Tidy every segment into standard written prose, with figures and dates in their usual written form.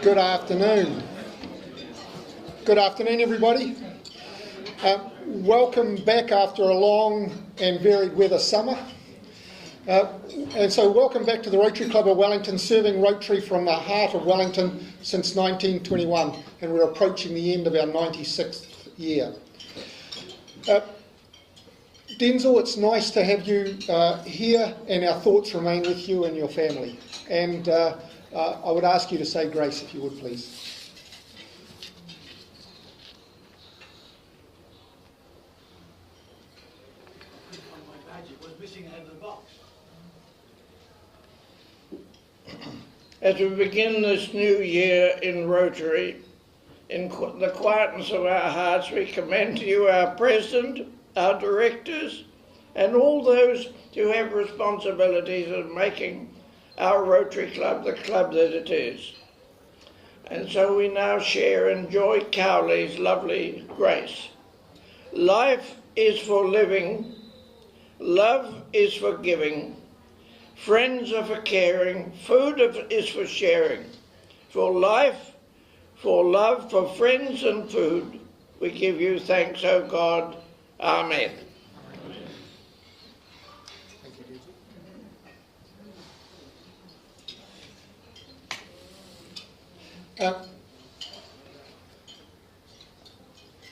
Good afternoon. Good afternoon, everybody. Welcome back after a long and varied weather summer. And so welcome back to the Rotary Club of Wellington, serving Rotary from the heart of Wellington since 1921, and we're approaching the end of our 96th year. Denzel, it's nice to have you here, and our thoughts remain with you and your family. And I would ask you to say grace, if you would, please. As we begin this new year in Rotary, in the quietness of our hearts, we commend to you our President, our directors, and all those who have responsibilities in making our Rotary Club the club that it is. And so we now share in Joy Cowley's lovely grace. Life is for living, love is for giving, friends are for caring, food is for sharing. For life, for love, for friends and food, we give you thanks, O God. Amen.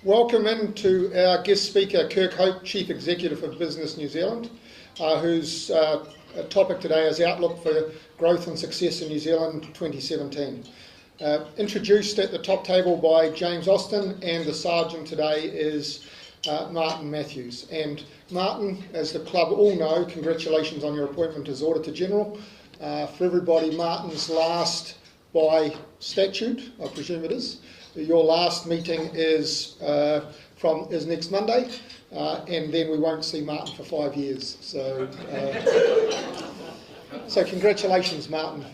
Welcome in to our guest speaker, Kirk Hope, Chief Executive of Business New Zealand, whose topic today is Outlook for Growth and Success in New Zealand 2017. Introduced at the top table by James Austin, and the Sergeant today is Martin Matthews. And Martin, as the club all know, congratulations on your appointment as Auditor General. For everybody, Martin's last, by statute, I presume it is, your last meeting is next Monday, and then we won't see Martin for 5 years. So, so congratulations, Martin.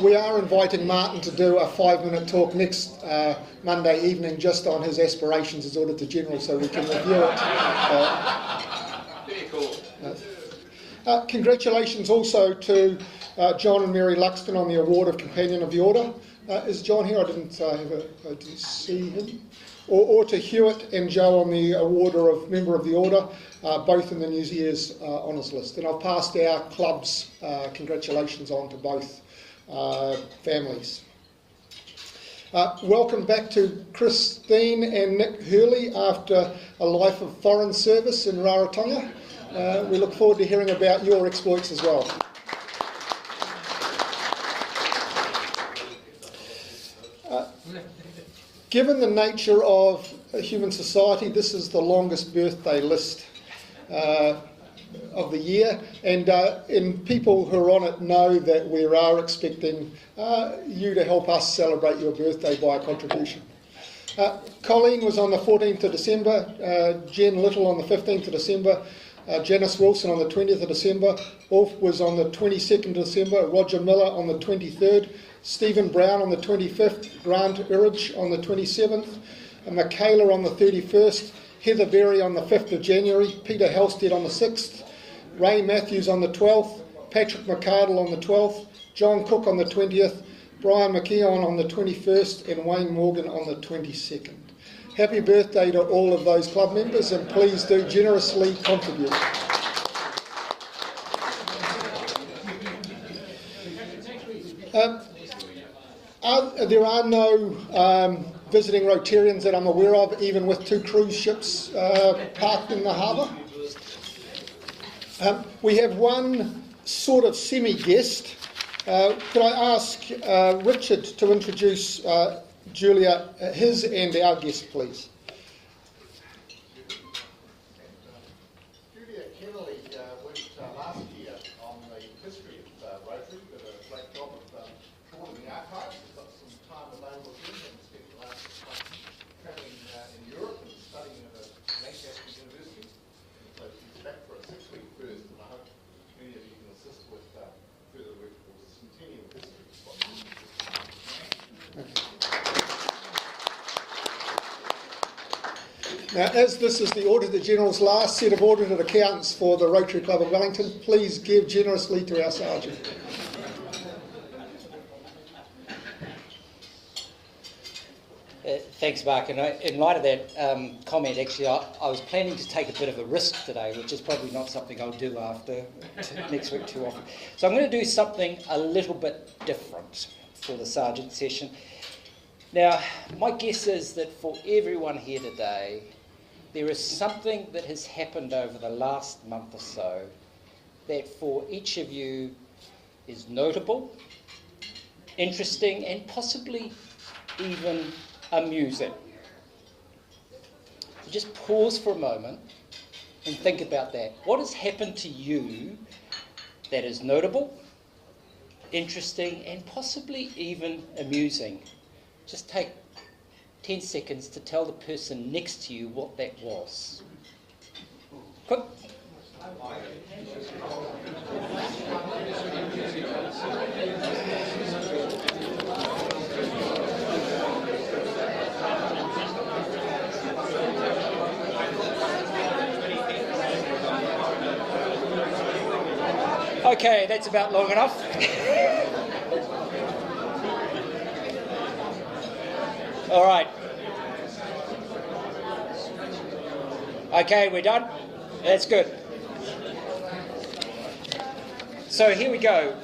We are inviting Martin to do a 5-minute talk next Monday evening just on his aspirations as Auditor General, so we can review it. Very cool. Congratulations also to John and Mary Luxton on the award of Companion of the Order. Is John here? I didn't see him. Or to Hewitt and Joe on the award of Member of the Order, both in the New Year's Honours list. And I've passed our club's congratulations on to both families. Welcome back to Christine and Nick Hurley after a life of foreign service in Rarotonga. We look forward to hearing about your exploits as well. Given the nature of human society, this is the longest birthday list of the year, and people who are on it know that we are expecting you to help us celebrate your birthday by a contribution. Colleen was on the 14th of December, Jen Little on the 15th of December, Janice Wilson on the 20th of December, Ulf was on the 22nd of December, Roger Miller on the 23rd, Stephen Brown on the 25th, Grant Urridge on the 27th, Michaela on the 31st, Heather Berry on the 5th of January, Peter Halstead on the 6th, Ray Matthews on the 12th, Patrick McCardle on the 12th, John Cook on the 20th, Brian McKeown on the 21st, and Wayne Morgan on the 22nd. Happy birthday to all of those club members, and please do generously contribute. There are no visiting Rotarians that I'm aware of, even with 2 cruise ships parked in the harbour. We have one sort of semi-guest. Could I ask Richard to introduce Julia, his and our guest, please? Julia Kennelly went last year on the history of Rotary, did a great job of trawling the archives. We've got some time available to him and spent the last 6 months travelling in Europe and studying at a Lancaster University. And so she's back for a 6-week burst, and I hope many of you can assist with further work for the centennial history. Now, as this is the Auditor General's last set of audited accounts for the Rotary Club of Wellington, please give generously to our Sergeant. Thanks, Mark. And in light of that comment, actually, I was planning to take a bit of a risk today, which is probably not something I'll do after next week too often. So I'm going to do something a little bit different for the Sergeant session. Now, my guess is that for everyone here today, there is something that has happened over the last month or so that for each of you is notable, interesting, and possibly even amusing. So just pause for a moment and think about that. What has happened to you that is notable, interesting, and possibly even amusing? Just take 10 seconds to tell the person next to you what that was. Quick. Okay, that's about long enough. All right. Okay, we're done? That's good. So here we go.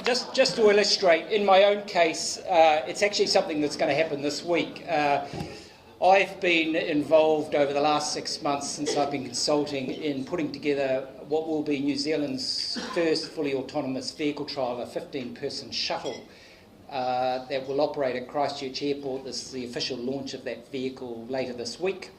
Just to illustrate, in my own case, it's actually something that's going to happen this week. I've been involved over the last 6 months since I've been consulting in putting together what will be New Zealand's first fully autonomous vehicle trial, a 15-person shuttle that will operate at Christchurch Airport. This is the official launch of that vehicle later this week.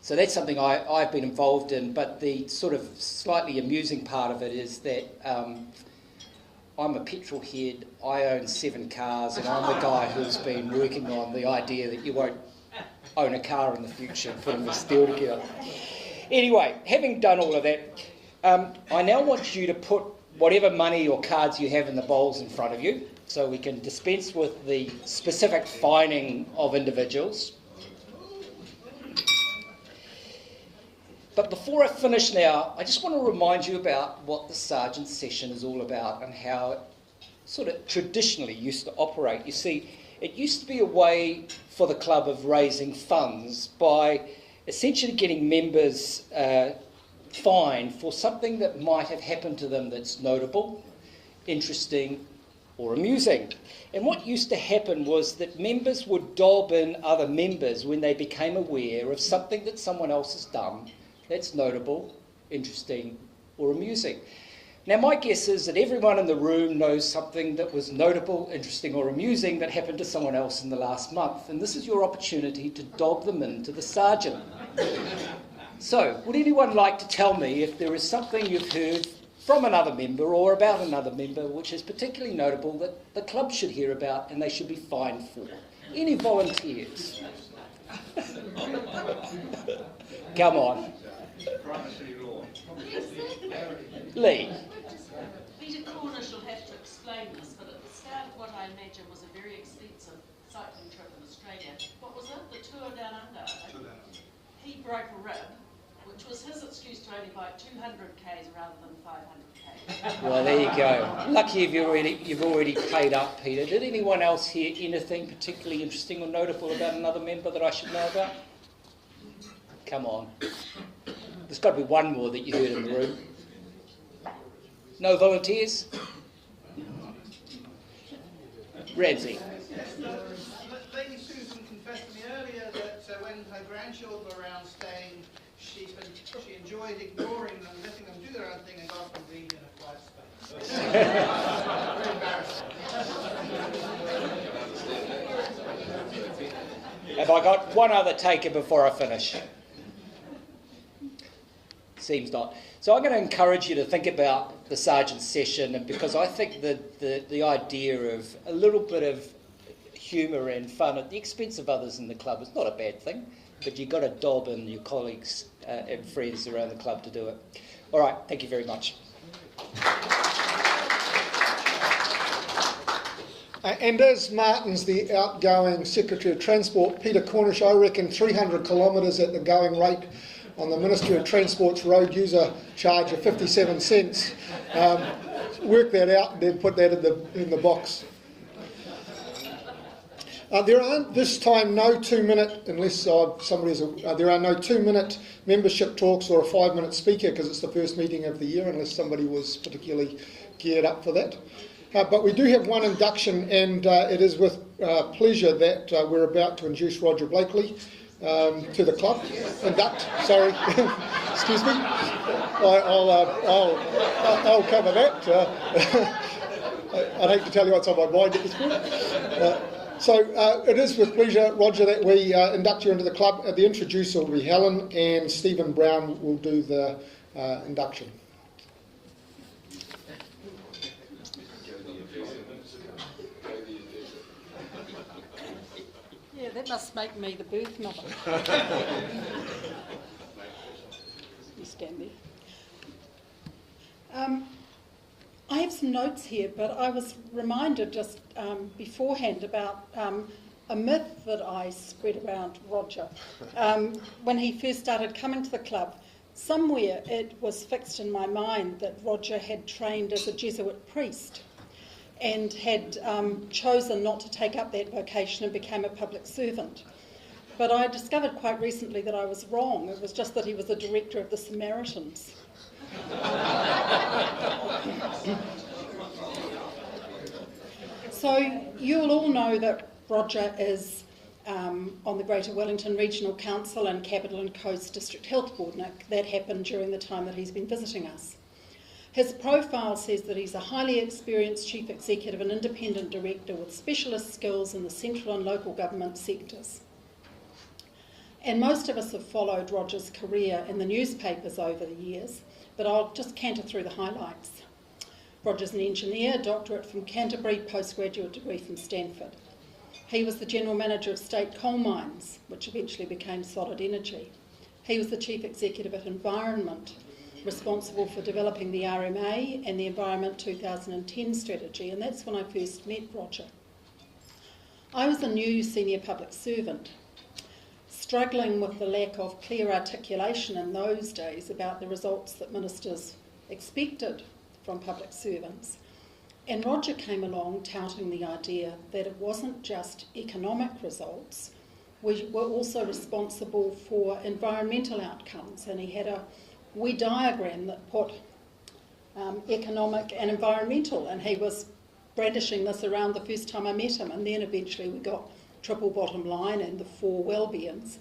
So that's something I've been involved in, but the sort of slightly amusing part of it is that I'm a petrol head, I own 7 cars, and I'm the guy who's been working on the idea that you won't own a car in the future, putting this deal together. Anyway, having done all of that, I now want you to put whatever money or cards you have in the bowls in front of you, so we can dispense with the specific fining of individuals. But before I finish now, I just want to remind you about what the Sergeant session is all about and how it sort of traditionally used to operate. You see, it used to be a way for the club of raising funds by essentially getting members fined for something that might have happened to them that's notable, interesting, or amusing. And what used to happen was that members would dob in other members when they became aware of something that someone else has done that's notable, interesting, or amusing. Now, my guess is that everyone in the room knows something that was notable, interesting, or amusing that happened to someone else in the last month, and this is your opportunity to dob them into the Sergeant. So, would anyone like to tell me if there is something you've heard from another member or about another member which is particularly notable that the club should hear about and they should be fined for? Any volunteers? Come on. Lee. Peter Cornish will have to explain this, but at the start of what I imagine was a very expensive cycling trip in Australia, what was it? The Tour Down Under? He broke a rib, which was his excuse to only bike 200 k's rather than 500 k's. Well, there you go. Lucky if you've already paid up, Peter. Did anyone else hear anything particularly interesting or notable about another member that I should know about? Come on. There's got to be one more that you heard in the room. No volunteers? Ramsey. Lady Susan confessed to me earlier that when her grandchildren were around staying, she enjoyed ignoring them, letting them do their own thing and got them being in a quiet space. Very embarrassing. Have I got one other taker before I finish? Seems not. So I'm going to encourage you to think about the Sergeant session, and because I think the idea of a little bit of humour and fun at the expense of others in the club is not a bad thing, but you've got to dob in your colleagues and friends around the club to do it. All right, thank you very much. And as Martin's the outgoing Secretary of Transport, Peter Cornish, I reckon 300 kilometres at the going rate on the Ministry of Transport's road user charge of 57 cents. Work that out and then put that in the box. There aren't this time no 2-minute, unless somebody is, there are no 2-minute membership talks or a 5-minute speaker because it's the first meeting of the year, unless somebody was particularly geared up for that. But we do have one induction, and it is with pleasure that we're about to introduce Roger Blakely to the club. Induct, sorry, excuse me. I'll cover that. I'd hate to tell you what's on my mind at this point. So it is with pleasure, Roger, that we induct you into the club. The introducer will be Helen, and Stephen Brown will do the induction. Yeah, that must make me the birth mother. You stand there. I have some notes here, but I was reminded just beforehand about a myth that I spread around Roger. When he first started coming to the club, somewhere it was fixed in my mind that Roger had trained as a Jesuit priest and had chosen not to take up that vocation and became a public servant. But I discovered quite recently that I was wrong. It was just that he was a director of the Samaritans. So you'll all know that Roger is on the Greater Wellington Regional Council and Capital and Coast District Health Board. Now, that happened during the time that he's been visiting us. His profile says that he's a highly experienced chief executive and independent director with specialist skills in the central and local government sectors. And most of us have followed Roger's career in the newspapers over the years, but I'll just canter through the highlights. Roger's an engineer, doctorate from Canterbury, postgraduate degree from Stanford. He was the general manager of State Coal Mines, which eventually became Solid Energy. He was the chief executive at Environment, responsible for developing the RMA and the Environment 2010 strategy, and that's when I first met Roger. I was a new senior public servant, struggling with the lack of clear articulation in those days about the results that ministers expected from public servants. And Roger came along touting the idea that it wasn't just economic results, we were also responsible for environmental outcomes, and he had a wee diagram that put economic and environmental, and he was brandishing this around the first time I met him, and then eventually we got triple bottom line and the 4 well-beings.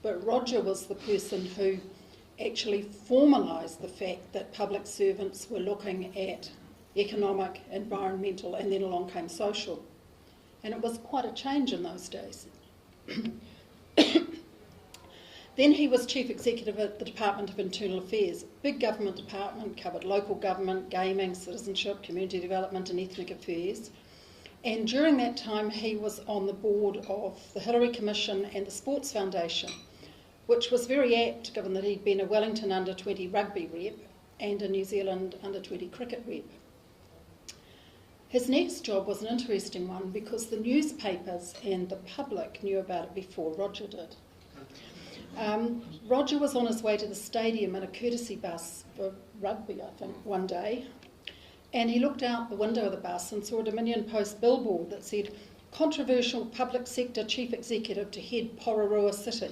But Roger was the person who actually formalised the fact that public servants were looking at economic, environmental, and then along came social. And it was quite a change in those days. Then he was chief executive at the Department of Internal Affairs, big government department, covered local government, gaming, citizenship, community development and ethnic affairs. And during that time he was on the board of the Hillary Commission and the Sports Foundation, which was very apt given that he'd been a Wellington under-20 rugby rep and a New Zealand under-20 cricket rep. His next job was an interesting one because the newspapers and the public knew about it before Roger did. Roger was on his way to the stadium in a courtesy bus for rugby, I think, one day, and he looked out the window of the bus and saw a Dominion Post billboard that said, "Controversial public sector chief executive to head Pororua City."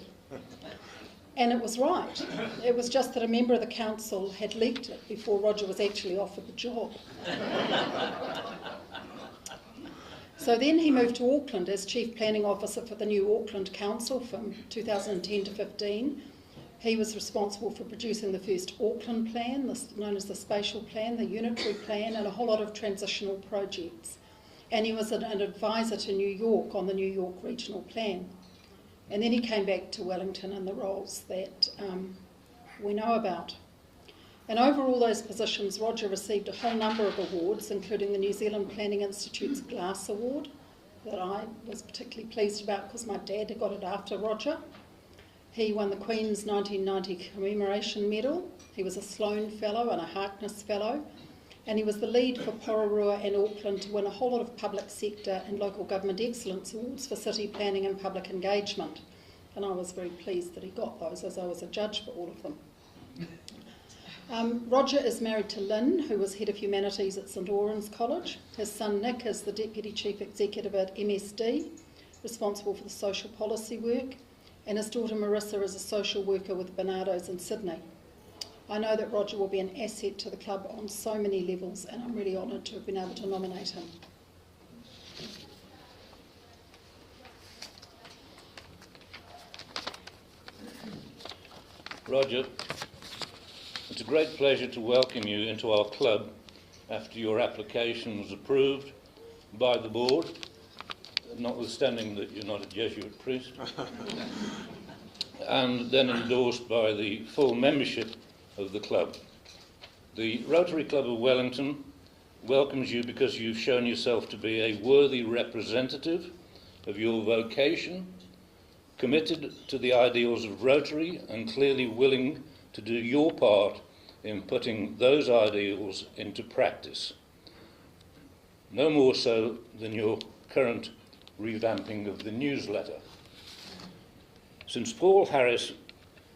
And it was right. It was just that a member of the council had leaked it before Roger was actually offered the job. So then he moved to Auckland as Chief Planning Officer for the new Auckland Council from 2010 to 15. He was responsible for producing the first Auckland plan, known as the Spatial Plan, the Unitary Plan, and a whole lot of transitional projects. And he was an advisor to New York on the New York Regional Plan. And then he came back to Wellington in the roles that we know about. And over all those positions, Roger received a whole number of awards, including the New Zealand Planning Institute's Glass Award, that I was particularly pleased about because my dad had got it after Roger. He won the Queen's 1990 Commemoration Medal. He was a Sloan Fellow and a Harkness Fellow. and he was the lead for Pororua and Auckland to win a whole lot of public sector and local government excellence awards for city planning and public engagement. And I was very pleased that he got those, as I was a judge for all of them. Roger is married to Lynn, who was Head of Humanities at St Auron's College. His son Nick is the Deputy Chief Executive at MSD, responsible for the social policy work, and his daughter Marissa is a social worker with Barnardo's in Sydney. I know that Roger will be an asset to the club on so many levels, and I'm really honoured to have been able to nominate him. Roger, it's a great pleasure to welcome you into our club after your application was approved by the board, notwithstanding that you're not a Jesuit priest, and then endorsed by the full membership of the club. The Rotary Club of Wellington welcomes you because you've shown yourself to be a worthy representative of your vocation, committed to the ideals of Rotary and clearly willing to do your part in putting those ideals into practice. No more so than your current revamping of the newsletter. Since Paul Harris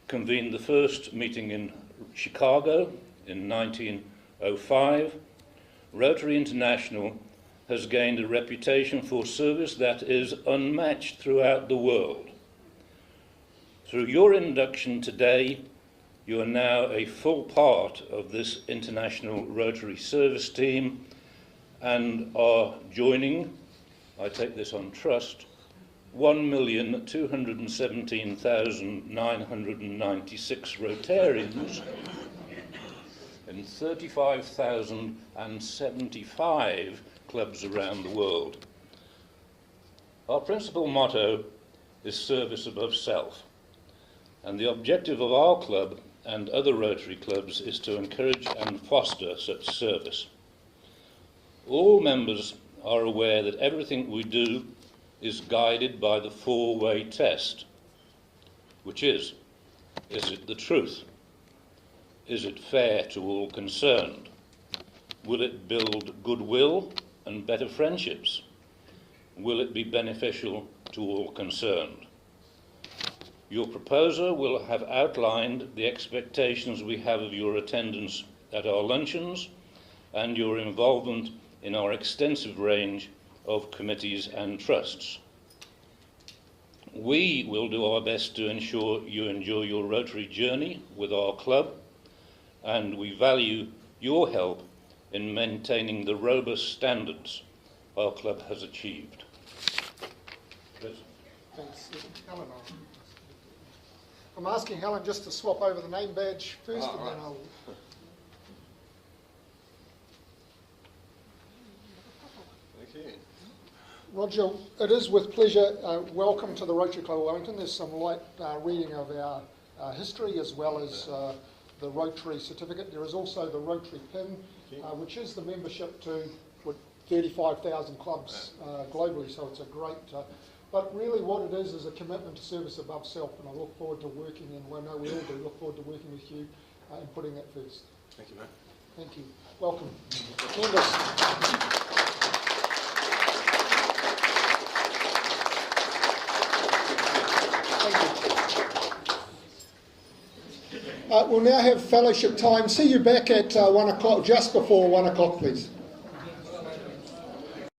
convened the first meeting in Chicago in 1905, Rotary International has gained a reputation for service that is unmatched throughout the world. Through your induction today, you are now a full part of this international Rotary service team and are joining, I take this on trust, 1,217,996 Rotarians in 35,075 clubs around the world. Our principal motto is service above self, and the objective of our club and other Rotary clubs is to encourage and foster such service. All members are aware that everything we do is guided by the four-way test, which is it the truth? Is it fair to all concerned? Will it build goodwill and better friendships? Will it be beneficial to all concerned? Your proposer will have outlined the expectations we have of your attendance at our luncheons and your involvement in our extensive range of committees and trusts. We will do our best to ensure you enjoy your Rotary journey with our club, and we value your help in maintaining the robust standards our club has achieved. Thanks, Helen. I'm asking Helen just to swap over the name badge first, and then I'll... Okay. Roger, it is with pleasure. Welcome to the Rotary Club of Wellington. There's some light reading of our history as well as the Rotary certificate. There is also the Rotary pin, which is the membership to 35,000 clubs globally, so it's a great... but really what it is a commitment to service above self, and I look forward to working, and I know we all do, look forward to working with you and putting that first. Thank you, mate. Thank you. Welcome. Members. We'll now have fellowship time. See you back at 1 o'clock, just before 1 o'clock, please.